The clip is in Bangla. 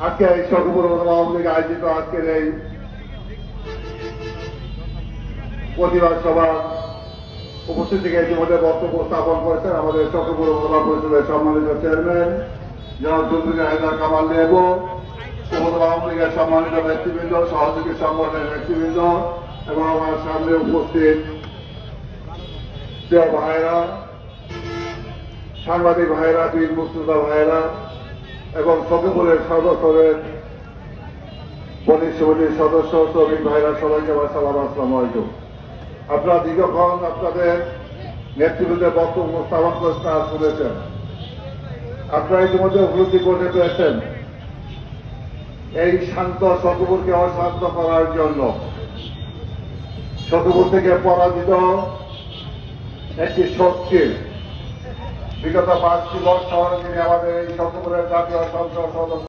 আজকে এই সকপুর আওয়ামী লীগ আয়োজিত আজকের এই প্রতিবাদ সভা উপস্থিত থেকে ইতিমধ্যে বক্তব্য স্থাপন করেছেন আমাদের সকপুর উপজেলা পরিষদের সম্মানিত চেয়ারম্যান জনাব জুলফিকার হায়দার কামাল লেবু, উপজেলা আওয়ামী লীগের সম্মানিত ব্যক্তিবৃন্দ, সহযোগী সংগঠনের ব্যক্তিবৃন্দ এবং আমার সামনে উপস্থিত প্রিয় ভাইয়েরা, সাংবাদিক ভাইয়েরা, বীর মুক্তিযোদ্ধা ভাইয়েরা এবং সকপুরের সর্বস্তরের বণিক সমিতির সদস্য, শ্রমিক ভাইরা, সবাইকে আমার সালাম, আসসালামু আলাইকুম। আপনারা দীর্ঘক্ষণ আপনাদের নেতৃবৃন্দের বক্তব্য স্থাপন করে শুনেছেন। আপনারা ইতিমধ্যে উপলব্ধি করতে পেরেছেন এই শান্ত সকপুরকে অশান্ত করার জন্য সকপুর থেকে পরাজিত একটি শক্তি বিগত 5টি বছর তিনি আমাদের এই সকপুরের জাতীয় সংসদ সদস্য